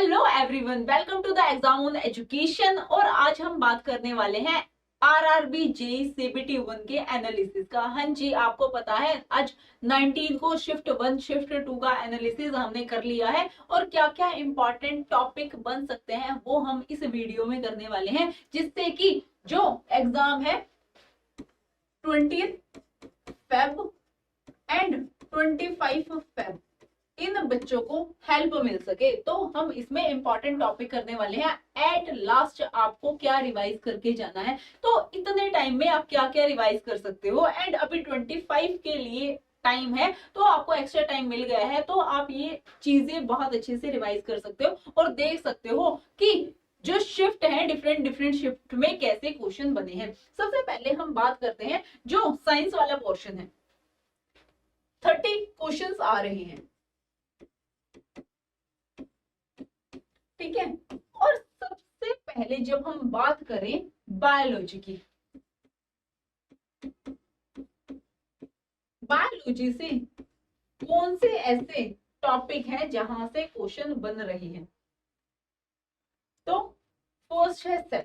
Hello everyone, welcome to the exam on education. और आज हम बात करने वाले हैं आरआरबी जेई सीबीटी 1 के एनालिसिस का। हाँ जी, आपको पता है आज 19 को शिफ्ट 1 शिफ्ट 2 का एनालिसिस हमने कर लिया है और क्या क्या इंपॉर्टेंट टॉपिक बन सकते हैं वो हम इस वीडियो में करने वाले हैं, जिससे कि जो एग्जाम है 20 फेब एंड 25 फेब इन बच्चों को हेल्प मिल सके। तो हम इसमें इंपॉर्टेंट टॉपिक करने वाले हैं। एट लास्ट आपको क्या रिवाइज करके जाना है, तो इतने टाइम में आप क्या क्या रिवाइज कर सकते हो। एंड अभी 25 के लिए टाइम है, तो आपको एक्स्ट्रा टाइम मिल गया है, तो आप ये चीजें बहुत अच्छे से रिवाइज कर सकते हो और देख सकते हो कि जो शिफ्ट है डिफरेंट डिफरेंट शिफ्ट में कैसे क्वेश्चन बने हैं। सबसे पहले हम बात करते हैं जो साइंस वाला पोर्शन है। 30 क्वेश्चंस आ रहे हैं, ठीक है। और सबसे पहले जब हम बात करें बायोलॉजी की, बायोलॉजी से कौन से ऐसे टॉपिक हैं जहां से क्वेश्चन बन रहे हैं, तो फर्स्ट है सेल।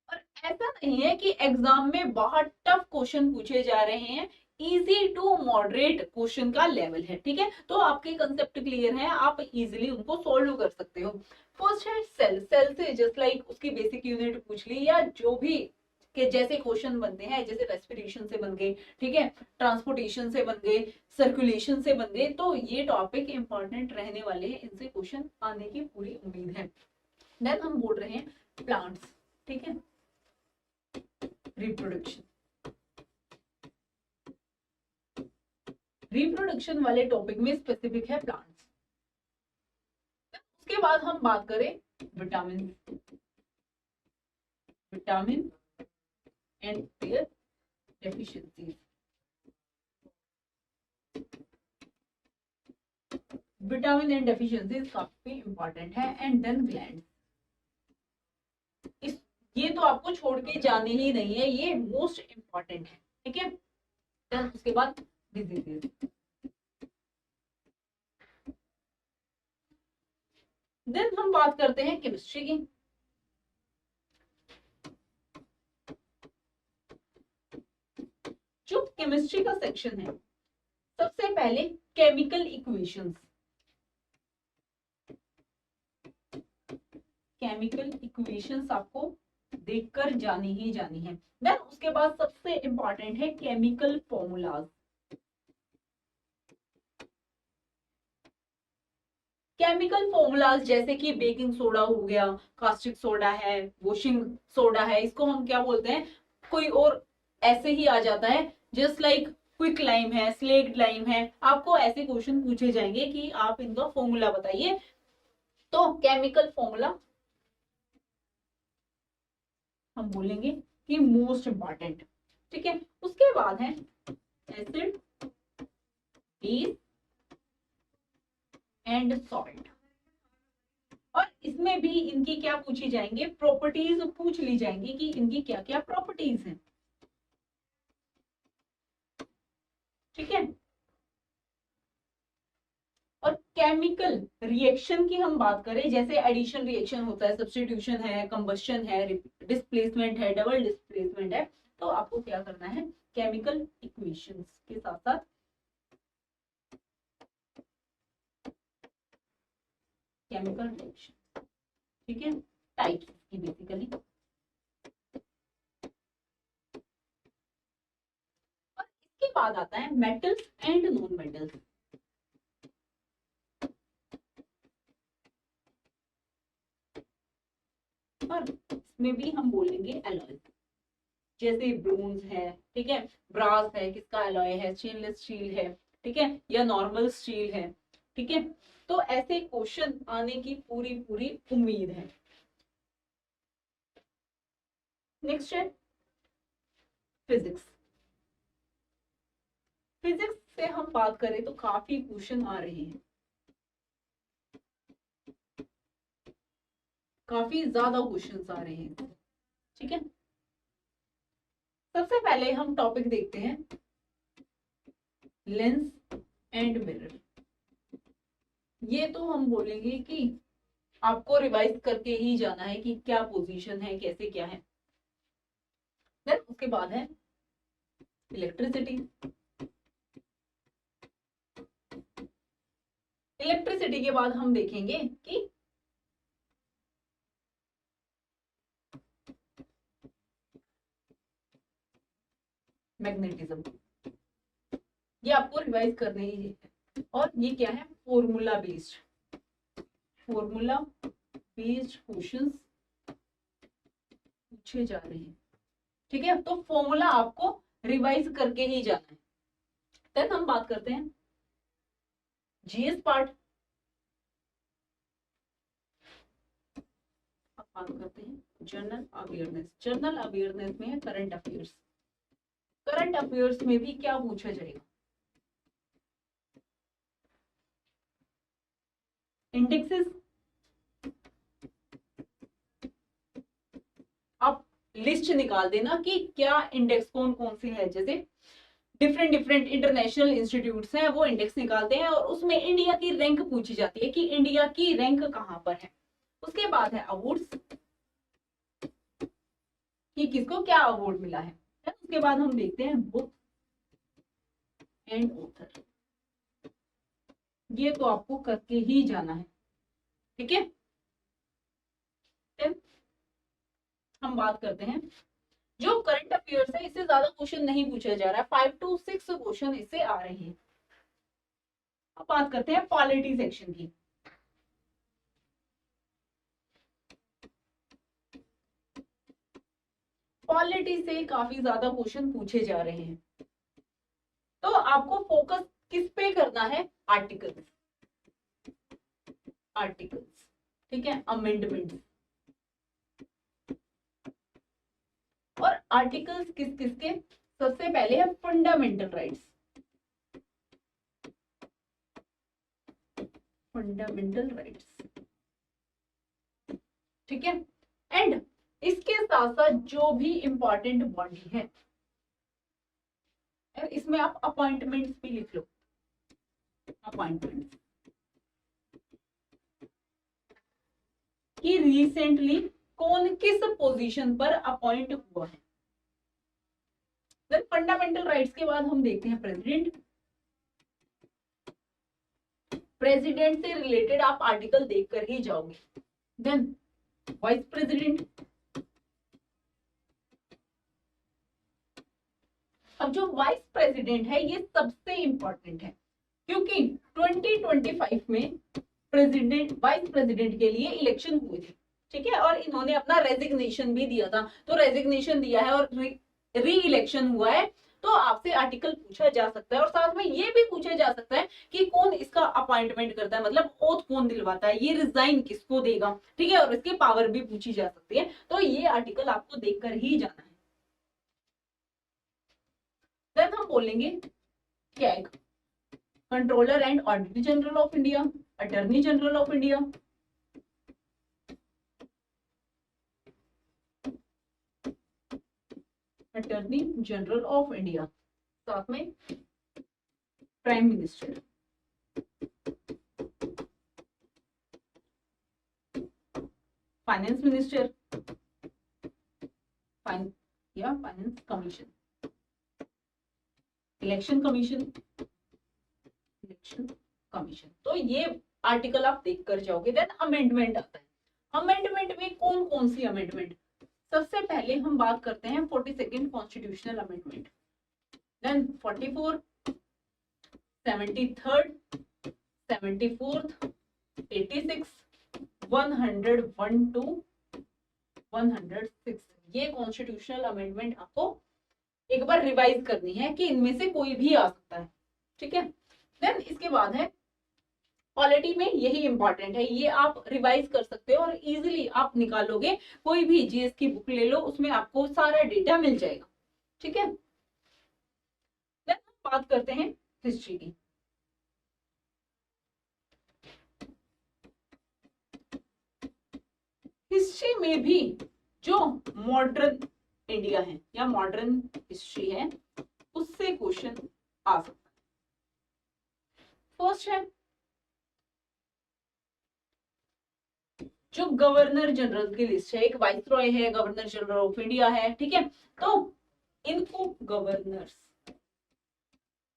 और ऐसा नहीं है कि एग्जाम में बहुत टफ क्वेश्चन पूछे जा रहे हैं, इजी टू मॉडरेट क्वेश्चन का लेवल है, ठीक है। तो आपके कंसेप्ट क्लियर है, आप इजीली उनको सोल्व कर सकते हो। फर्स्ट है सेल। सेल से जस्ट लाइक उसकी बेसिक यूनिट पूछ ली, या जो भी के जैसे क्वेश्चन बनते हैं, जैसे रेस्पिरेशन से बन गए, ठीक है, ट्रांसपोर्टेशन से बन गए, सर्कुलेशन से बन गए, तो ये टॉपिक इंपॉर्टेंट रहने वाले हैं, इनसे क्वेश्चन आने की पूरी उम्मीद है। देन हम बोल रहे हैं प्लांट्स, ठीक है, रिप्रोडक्शन। रिप्रोडक्शन वाले टॉपिक में स्पेसिफिक है प्लांट्स। उसके बाद हम बात करें vitamin, vitamin and their deficiencies. Vitamin and deficiencies काफी इंपॉर्टेंट है। एंड देन ग्लैंड, इस ये तो आपको छोड़ के जाने ही नहीं है, ये मोस्ट इंपॉर्टेंट है, ठीक है। देन उसके बाद डिजीजेज। देन हम बात करते हैं केमिस्ट्री की। जो केमिस्ट्री का सेक्शन है, सबसे पहले केमिकल इक्वेशंस। केमिकल इक्वेशंस आपको देखकर जानी ही जानी है। देन उसके बाद सबसे इंपॉर्टेंट है केमिकल फॉर्मूलाज। केमिकल फॉर्मूलाज जैसे कि बेकिंग सोडा हो गया, कास्टिक सोडा है, वॉशिंग सोडा है, इसको हम क्या बोलते हैं, कोई और ऐसे ही आ जाता है, जस्ट लाइक क्विक लाइम है, स्लेक्ट लाइम है। आपको ऐसे क्वेश्चन पूछे जाएंगे कि आप इनका फॉर्मूला बताइए, तो केमिकल फॉर्मूला हम बोलेंगे कि मोस्ट इंपॉर्टेंट, ठीक है। उसके बाद है एसिड, बेस एंड सॉल्ट। और इसमें भी इनकी क्या पूछी जाएंगे, प्रॉपर्टीज पूछ ली जाएंगी कि इनकी क्या क्या प्रॉपर्टीज हैं, ठीक है। और केमिकल रिएक्शन की हम बात करें, जैसे एडिशन रिएक्शन होता है, सब्स्टिट्यूशन है, कंबस्शन है, डिस्प्लेसमेंट है, डबल डिस्प्लेसमेंट है, तो आपको क्या करना है, केमिकल इक्वेशंस के साथ साथ केमिकल रिएक्शन, ठीक है, टाइप्स की बेसिकली। और इसके बाद आता है मेटल्स एंड नॉन मेटल्स। और इसमें भी हम बोलेंगे एलॉय, जैसे ब्रोंज है, ठीक है, ब्रास है, किसका एलॉय है, स्टेनलेस स्टील है, ठीक है, या नॉर्मल स्टील है, ठीक है। तो ऐसे क्वेश्चन आने की पूरी पूरी उम्मीद है। नेक्स्ट है फिजिक्स। फिजिक्स से हम बात करें तो काफी क्वेश्चन आ रहे हैं, काफी ज्यादा क्वेश्चन आ रहे हैं, ठीक है। सबसे पहले हम टॉपिक देखते हैं लेंस एंड मिरर। ये तो हम बोलेंगे कि आपको रिवाइज करके ही जाना है कि क्या पोजीशन है, कैसे क्या है। देन उसके बाद है इलेक्ट्रिसिटी। इलेक्ट्रिसिटी के बाद हम देखेंगे कि मैग्नेटिज्म, ये आपको रिवाइज करने ही है। और ये क्या है, formula based, formula based questions पूछे जा रहे हैं। ठीक है, तो फॉर्मूला आपको रिवाइज करके ही जाना है। देन हम बात करते हैं जीएस पार्ट। बात करते हैं जनरल अवेयरनेस। जनरल अवेयरनेस में है करंट अफेयर्स। करंट अफेयर्स में भी क्या पूछा जाएगा, इंडेक्सेस। आप लिस्ट निकाल देना कि क्या इंडेक्स कौन कौन से है। जैसे डिफरेंट डिफरेंट इंटरनेशनल इंस्टीट्यूट्स हैं, वो इंडेक्स निकालते हैं और उसमें इंडिया की रैंक पूछी जाती है कि इंडिया की रैंक कहां पर है। उसके बाद है अवार्ड्स, कि किसको क्या अवार्ड मिला है। उसके बाद हम देखते हैं बुक एंड ऑथर। ये तो आपको करके ही जाना है। ठीक है, हम बात करते हैं जो करंट अफेयर्स है, इससे ज्यादा क्वेश्चन नहीं पूछा जा रहा है, 5 to 6 क्वेश्चन इससे आ रहे हैं। अब बात करते हैं पॉलिटी सेक्शन की। पॉलिटी से काफी ज्यादा क्वेश्चन पूछे जा रहे हैं, तो आपको फोकस किस पे करना है, आर्टिकल्स। आर्टिकल्स, ठीक है, अमेंडमेंट। और आर्टिकल्स किस किस के, सबसे पहले है फंडामेंटल राइट्स। फंडामेंटल राइट्स, ठीक है। एंड इसके साथ साथ जो भी इंपॉर्टेंट बॉडी है, इसमें आप अपॉइंटमेंट्स भी लिख लो। अपॉइंटमेंट्स कि रिसेंटली कौन किस पोजीशन पर अपॉइंट हुआ है। देन फंडामेंटल राइट्स के बाद हम देखते हैं प्रेसिडेंट। प्रेसिडेंट से रिलेटेड आप आर्टिकल देखकर ही जाओगे। Then vice president. अब जो वाइस प्रेसिडेंट है ये सबसे इंपॉर्टेंट है, क्योंकि 2025 में प्रेसिडेंट वाइस प्रेसिडेंट के लिए इलेक्शन हुए थे। ठीक है, और इन्होंने अपना रेजिग्नेशन भी दिया था, तो रेजिग्नेशन दिया है और री इलेक्शन हुआ है, तो आपसे आर्टिकल पूछा जा सकता है। और साथ में ये भी पूछा जा सकता है कि कौन इसका अपॉइंटमेंट करता है, मतलब ओथ कौन दिलवाता है, ये रिजाइन किसको देगा। ठीक है, और इसकी पावर भी पूछी जा सकती है, तो ये आर्टिकल आपको देखकर ही जाना है। देन हम बोलेंगे CAG, controller and auditor general of India, attorney general of India, attorney general of India, साथ में prime minister, finance minister, finance commission, election commission, election commission. तो ये आर्टिकल आप देख कर जाओगे। देन अमेंडमेंट आता है। अमेंडमेंट में कौन कौन सी अमेंडमेंट, सबसे पहले हम बात करते हैं 42nd constitutional amendment, then 44, 73rd, 74th, 86, 101 to 106। ये कॉन्स्टिट्यूशनल अमेंडमेंट आपको एक बार रिवाइज करनी है कि इनमें से कोई भी आ सकता है। ठीक है, देन इसके बाद है पॉलिटी में, यही इंपॉर्टेंट है, ये आप रिवाइज कर सकते हो और इजीली आप निकालोगे। कोई भी जीएस की बुक ले लो, उसमें आपको सारा डेटा मिल जाएगा। ठीक है, देन हम बात करते हैं हिस्ट्री की। हिस्ट्री में भी जो मॉडर्न इंडिया है या मॉडर्न हिस्ट्री है, उससे क्वेश्चन आ सकता है। फर्स्ट है जो गवर्नर जनरल की लिस्ट है, एक वाइसरॉय है, गवर्नर जनरल ऑफ इंडिया है, ठीक है। तो इनको गवर्नर्स,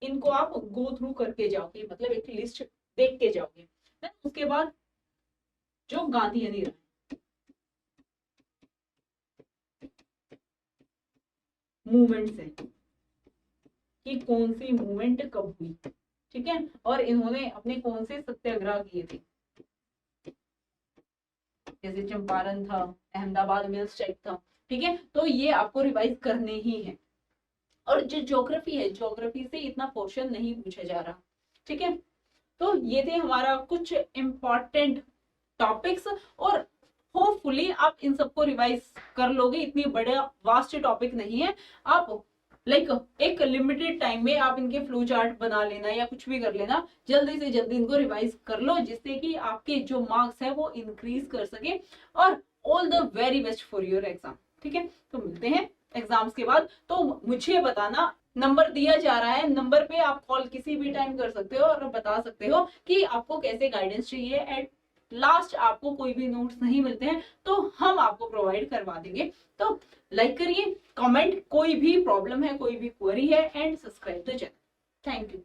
इनको आप गो थ्रू करके जाओगे, मतलब एक लिस्ट देख के जाओगे। उसके बाद जो गांधीयन मूवमेंट्स है कि कौन सी मूवमेंट कब हुई, ठीक है, और इन्होंने अपने कौन से सत्याग्रह किए थे, जैसे चंपारण था, अहमदाबाद मिल स्ट्राइक था, ठीक है। तो ये आपको रिवाइज करने ही है। और जो ज्योग्राफी है, ज्योग्राफी से इतना पोर्शन नहीं पूछा जा रहा, ठीक है। तो ये थे हमारा कुछ इंपॉर्टेंट टॉपिक्स, और होपफुली आप इन सबको रिवाइज कर लोगे। इतनी बड़ा वास्ट टॉपिक नहीं है, आप लाइक एक लिमिटेड टाइम में आप इनके फ्लो चार्ट बना लेना या कुछ भी कर लेना, जल्दी से जल्दी इनको रिवाइज कर लो, जिससे कि आपके जो मार्क्स है वो इंक्रीज कर सके। और all the very best for your exam, ठीक है। तो मिलते हैं एग्जाम्स के बाद। तो मुझे बताना, नंबर दिया जा रहा है, नंबर पे आप कॉल किसी भी टाइम कर सकते हो और बता सकते हो कि आपको कैसे गाइडेंस चाहिए। एट लास्ट आपको कोई भी नोट्स नहीं मिलते हैं तो हम आपको प्रोवाइड करवा देंगे। तो लाइक करिए, कमेंट, कोई भी प्रॉब्लम है, कोई भी क्वेरी है, and subscribe the channel. Thank you.